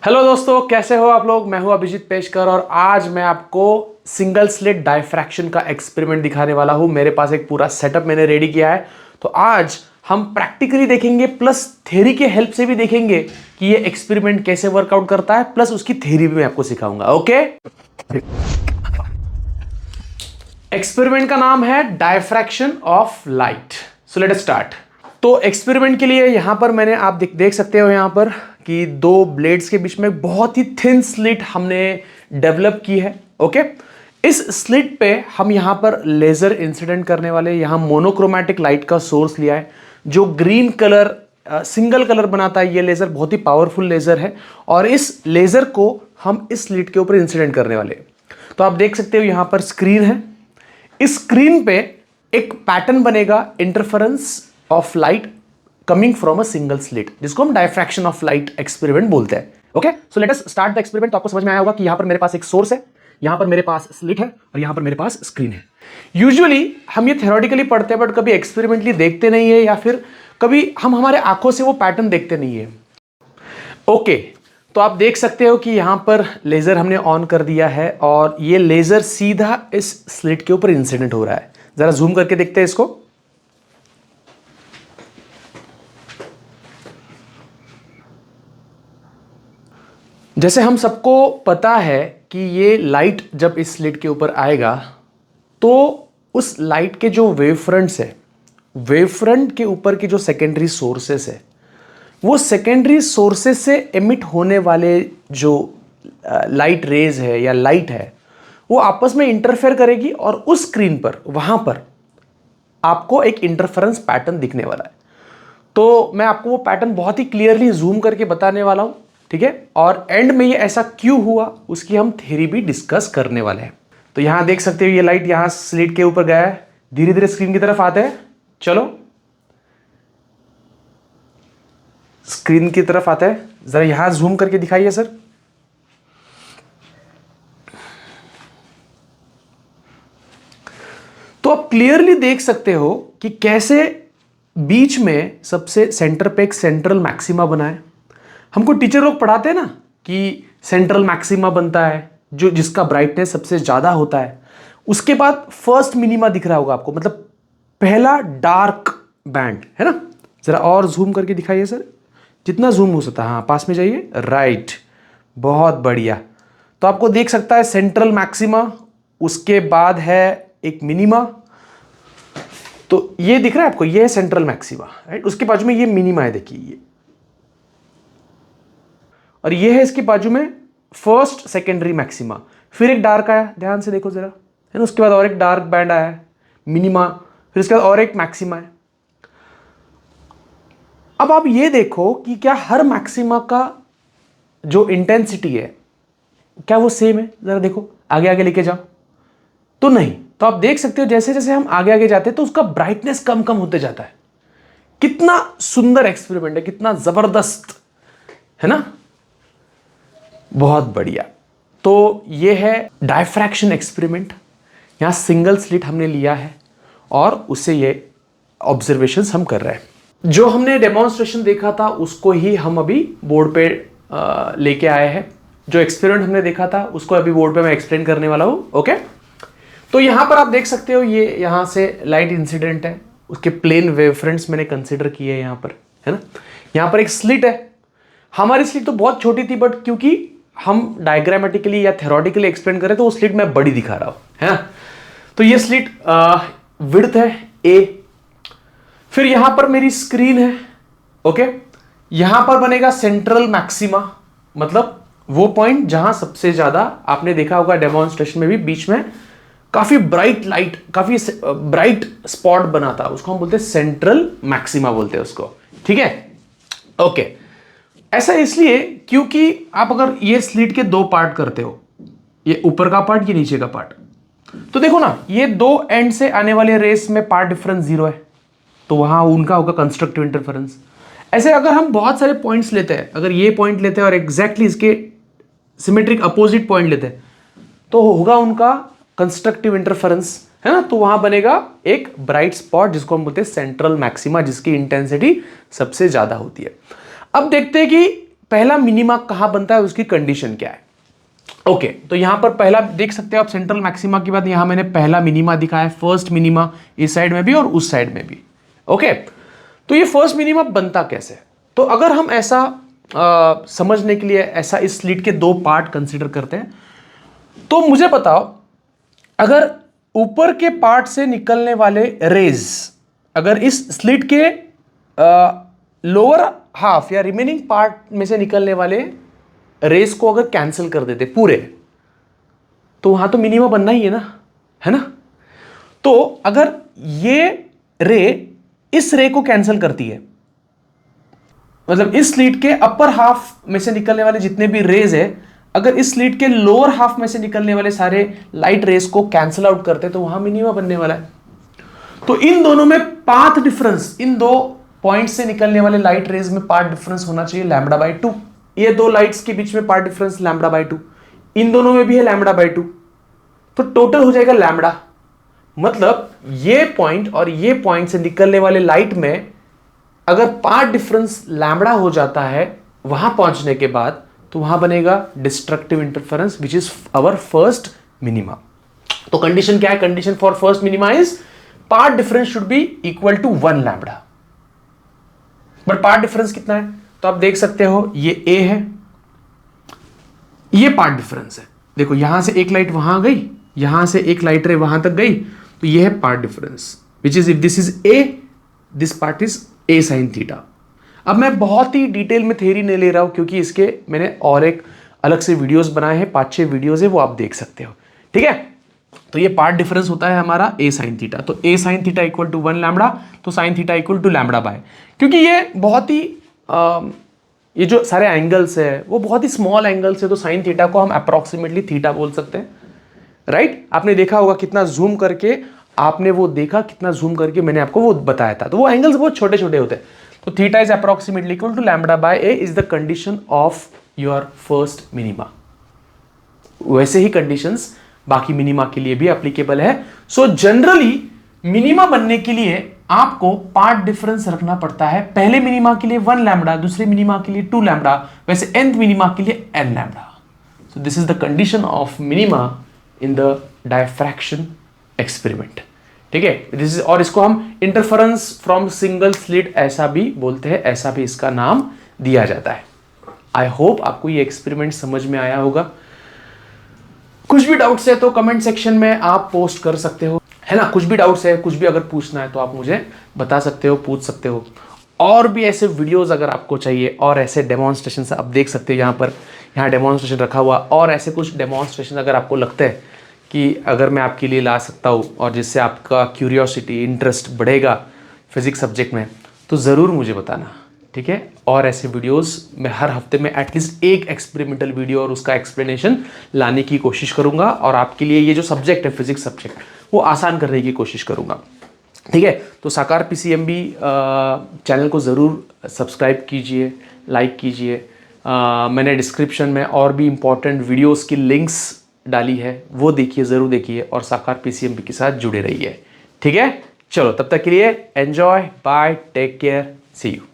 Hello दोस्तों, कैसे हो आप लोग। मैं हूं अभिजीत पेशकर और आज मैं आपको सिंगल स्लिट डायफ्रैक्शन का एक्सपेरिमेंट दिखाने वाला हूं। मेरे पास एक पूरा सेटअप मैंने रेडी किया है। तो आज हम प्रैक्टिकली देखेंगे प्लस थ्योरी के हेल्प से भी देखेंगे कि ये एक्सपेरिमेंट कैसे वर्कआउट करता है, प्लस उसकी थ्योरी भी मैं आपको सिखाऊंगा। ओके, एक्सपेरिमेंट का नाम है diffraction of light. So let us start. तो एक्सपेरिमेंट के लिए यहां पर मैंने आप देख सकते हो यहां पर कि दो ब्लेड्स के बीच में बहुत ही थिन स्लिट हमने डेवलप की है। ओके, इस स्लिट पे हम यहां पर लेजर इंसिडेंट करने वाले, यहां मोनोक्रोमैटिक लाइट का सोर्स लिया है जो ग्रीन कलर सिंगल कलर बनाता है। ये लेजर बहुत ही पावरफुल लेजर है और इस लेजर को हम इस स्लिट के ऊपर इंसिडेंट करने वाले। तो आप देख सकते हो यहां पर स्क्रीन है। इस स्क्रीन पे एक पैटर्न बनेगा, interference of light coming from a single slit, जिसको हम डायफ्रैक्शन ऑफ लाइट एक्सपेरिमेंट बोलते हैं। Okay, so let us start the experiment. तो आपको समझ में आया होगा कि यहां पर मेरे पास एक सोर्स है, यहां पर मेरे पास स्लिट है और यहां पर मेरे पास स्क्रीन है। यूजुअली हम ये थ्योरेटिकली पढ़ते हैं बट कभी एक्सपेरिमेंटली देखते नहीं है, या फिर कभी हम हमारे आंखों से वो पैटर्न देखते नहीं है। ओके, तो आप देख सकते हो कि यहां पर लेजर हमने ऑन कर दिया है और ये लेजर सीधा इस स्लिट के ऊपर इंसिडेंट हो रहा है। जरा जूम करके देखते हैं इसको। जैसे हम सबको पता है कि ये लाइट जब इस स्लिट के ऊपर आएगा तो उस लाइट के जो वेव फ्रंट्स है, वेव फ्रंट के ऊपर की जो सेकेंडरी सोर्सेस है, वो सेकेंडरी सोर्सेस से एमिट होने वाले जो लाइट रेज है या लाइट है, वो आपस में इंटरफेयर करेगी और उस स्क्रीन पर वहां पर आपको एक इंटरफेरेंस पैटर्न दिखने वाला है। तो मैं आपको वो पैटर्न बहुत ही क्लियरली जूम करके बताने वाला हूं, ठीक है। और एंड में ये ऐसा क्यों हुआ उसकी हम थ्योरी भी डिस्कस करने वाले हैं। तो यहां देख सकते हो ये लाइट यहां स्लिट के ऊपर गया है, धीरे धीरे स्क्रीन की तरफ आते हैं। चलो स्क्रीन की तरफ आता है, जरा यहां जूम करके दिखाइए सर। तो आप क्लियरली देख सकते हो कि कैसे बीच में सबसे सेंटर पे एक सेंट्रल मैक्सिमा बना है। हमको टीचर लोग पढ़ाते हैं ना कि सेंट्रल मैक्सिमा बनता है जो जिसका ब्राइटनेस सबसे ज्यादा होता है, उसके बाद फर्स्ट मिनिमा दिख रहा होगा आपको, मतलब पहला डार्क बैंड है ना। जरा और जूम करके दिखाइए सर, जितना जूम हो सकता है। हाँ, पास में जाइए, राइट, बहुत बढ़िया। तो आपको देख सकता है सेंट्रल मैक्सिमा, उसके बाद है एक मिनिमा। तो ये दिख रहा है आपको, ये है सेंट्रल मैक्सिमा, राइट। उसके बाजू में ये मिनिमा है, देखिए ये, और ये है इसके बाजू में फर्स्ट सेकेंडरी मैक्सिमा। फिर एक डार्क आया, ध्यान से देखो जरा, है ना। उसके बाद और एक डार्क बैंड आया है, मिनिमा। फिर इसके बाद और एक मैक्सिमा है। अब आप ये देखो कि क्या हर मैक्सिमा का जो इंटेंसिटी है क्या वो सेम है। जरा देखो, आगे आगे लेके जाओ तो नहीं। तो आप देख सकते हो जैसे जैसे हम आगे आगे जाते हैं तो उसका ब्राइटनेस कम कम होते जाता है। कितना सुंदर एक्सपेरिमेंट है, कितना जबरदस्त है ना, बहुत बढ़िया। तो ये है डायफ्रैक्शन एक्सपेरिमेंट। यहां सिंगल स्लिट हमने लिया है और उससे ये ऑब्जर्वेशंस हम कर रहे हैं। जो हमने डेमोन्स्ट्रेशन देखा था उसको ही हम अभी बोर्ड पे लेके आए हैं। जो एक्सपेरिमेंट हमने देखा था उसको अभी बोर्ड पे मैं एक्सप्लेन करने वाला हूं। ओके, तो यहां पर आप देख सकते हो ये यहां से लाइट इंसिडेंट है, उसके प्लेन वेव फ्रंट्स मैंने कंसिडर किए हैं यहां पर, है ना। यहां पर एक स्लिट है। हमारी स्लिट तो बहुत छोटी थी बट क्योंकि हम डायग्रामेटिकली या थ्योरेटिकली एक्सप्लेन करें तो वो स्लिट मैं बड़ी दिखा रहा हूं, है ना। तो ये स्लिट विड्थ है ए। फिर यहां पर मेरी स्क्रीन है। ओके, यहां पर बनेगा सेंट्रल मैक्सिमा, मतलब वो पॉइंट जहां सबसे ज्यादा आपने देखा होगा डेमोन्स्ट्रेशन में भी, बीच में काफी ब्राइट लाइट, काफी ब्राइट स्पॉट बना था, उसको हम बोलते हैं सेंट्रल मैक्सिमा बोलते हैं उसको, ठीक है। ओके, ऐसा इसलिए क्योंकि आप अगर ये स्लिट के दो पार्ट करते हो, ये ऊपर का पार्ट, ये नीचे का पार्ट, तो देखो ना ये दो एंड से आने वाले रेस में पार्ट डिफरेंस 0 है, तो वहां उनका होगा कंस्ट्रक्टिव इंटरफेरेंस। ऐसे अगर हम बहुत सारे पॉइंट्स लेते हैं, अगर ये पॉइंट लेते हैं और एग्जैक्टली इसके सिमेट्रिक अपोजिट पॉइंट लेते हैं, तो होगा उनका कंस्ट्रक्टिव इंटरफेरेंस, है ना। तो वहां बनेगा एक ब्राइट स्पॉट जिसको हम बोलते हैं सेंट्रल मैक्सिमा, जिसकी इंटेंसिटी सबसे ज्यादा होती है। अब देखते हैं कि पहला मिनिमा कहां बनता है, उसकी कंडीशन क्या है। ओके, तो यहां पर पहला देख सकते हो आप, सेंट्रल मैक्सिमा की बात, यहां मैंने पहला मिनिमा दिखाया, फर्स्ट मिनिमा इस साइड में भी और उस साइड में भी। ओके, तो ये फर्स्ट मिनिमा बनता कैसे, तो अगर हम ऐसा समझने के लिए ऐसा इस स्लिट के दो पार्ट कंसीडर करते हैं, तो मुझे बताओ अगर ऊपर के पार्ट से निकलने वाले रेज अगर इस स्लिट के लोअर हाफ या रिमेनिंग पार्ट में से निकलने वाले रेस को अगर कैंसिल कर देते पूरे, तो वहां तो मिनिमा बनना ही है ना। तो अगर ये रे इस रे को कैंसिल करती है, मतलब इस स्लिट के अपर हाफ में से निकलने वाले जितने भी रेज है, अगर इस स्लिट के लोअर हाफ में से निकलने वाले सारे लाइट रेस को कैंसिल आउट करते, तो वहां मिनिमा बनने वाला है। तो इन दोनों में पाथ डिफरेंस, इन दो पॉइंट से निकलने वाले लाइट रेज में पाथ डिफरेंस होना चाहिए λ/2। ये दो लाइट्स के बीच में पाथ डिफरेंस λ/2, इन दोनों में भी है λ/2, तो टोटल हो जाएगा लैम्बडा। मतलब ये पॉइंट और ये पॉइंट से निकलने वाले लाइट में अगर पाथ डिफरेंस लैम्बडा हो जाता है वहां पहुंचने के बाद, तो वहां बनेगा destructive interference which is our first minima. तो कंडीशन क्या है, condition for first minima is path difference should be equal to 1 lambda. But path difference कितना है, तो आप देख सकते हो ये ए है, ये पाथ डिफरेंस है। देखो यहां से एक लाइट वहां गई, यहां से एक लाइट रे वहां तक गई, तो ये है path difference which is, if this is a, this part is a sine theta. अब मैं बहुत ही डिटेल में थ्योरी नहीं ले रहा हूं, क्योंकि इसके मैंने और एक अलग से वीडियोस बनाए हैं, 5-6 वीडियोस है, वो आप देख सकते हो। ठीक है, तो ये पार्ट डिफरेंस होता है हमारा ए साइन थीटा। तो a sine theta equal to 1 lambda, तो साइन थीटा इक्वल टू λ/, क्योंकि ये बहुत ही ये जो सारे एंगल्स है वो बहुत ही स्मॉल एंगल्स है, तो साइन थीटा को हम अप्रोक्सीमेटली थीटा बोल सकते हैं, राइट। आपने देखा होगा कितना जूम करके, आपने वो देखा कितना जूम करके मैंने आपको वो बताया था, तो वो एंगल्स बहुत छोटे छोटे होते हैं। तो theta is approximately equal to λ/a is the condition of your first minima. वैसे ही कंडीशंस बाकी मिनिमा के लिए भी एप्लीकेबल है। सो जनरली मिनिमा बनने के लिए आपको पार्ट डिफरेंस रखना पड़ता है, पहले मिनिमा के लिए 1 लैम्बडा, दूसरे मिनिमा के लिए 2 लैम्बडा, वैसे nth मिनिमा के लिए n lambda. So this is the condition of minima in the diffraction experiment. ठीक है, दिस इज, और इसको हम इंटरफेरेंस फ्रॉम सिंगल स्लिट ऐसा भी बोलते हैं, ऐसा भी इसका नाम दिया जाता है। आई होप आपको ये एक्सपेरिमेंट समझ में आया होगा। कुछ भी डाउट्स है तो कमेंट सेक्शन में आप पोस्ट कर सकते हो, है ना। कुछ भी डाउट्स है, कुछ भी अगर पूछना है तो आप मुझे बता सकते हो, पूछ सकते हो। और भी ऐसे वीडियोस अगर आपको चाहिए, और ऐसे डेमोन्स्ट्रेशन आप देख सकते हो, यहाँ डेमोन्स्ट्रेशन रखा हुआ, और ऐसे कुछ डेमोन्स्ट्रेशन अगर आपको लगता है कि अगर मैं आपके लिए ला सकता हूँ और जिससे आपका क्यूरियोसिटी, इंटरेस्ट बढ़ेगा फिजिक्स सब्जेक्ट में, तो ज़रूर मुझे बताना, ठीक है। और ऐसे वीडियोस मैं हर हफ्ते में एटलीस्ट एक एक्सपेरिमेंटल वीडियो और उसका एक्सप्लेनेशन लाने की कोशिश करूंगा, और आपके लिए ये जो सब्जेक्ट है फिजिक्स सब्जेक्ट, वो आसान करने की कोशिश करूंगा, ठीक है। तो साकार पीसीएमबी चैनल को ज़रूर सब्सक्राइब कीजिए, लाइक कीजिए। मैंने डिस्क्रिप्शन में और भी इम्पॉर्टेंट वीडियोस की लिंक्स डाली है, वो देखिए, ज़रूर देखिए, और साकार पीसीएमबी के साथ जुड़े रहिए, ठीक है। चलो तब तक के लिए enjoy, bye, take care, see you.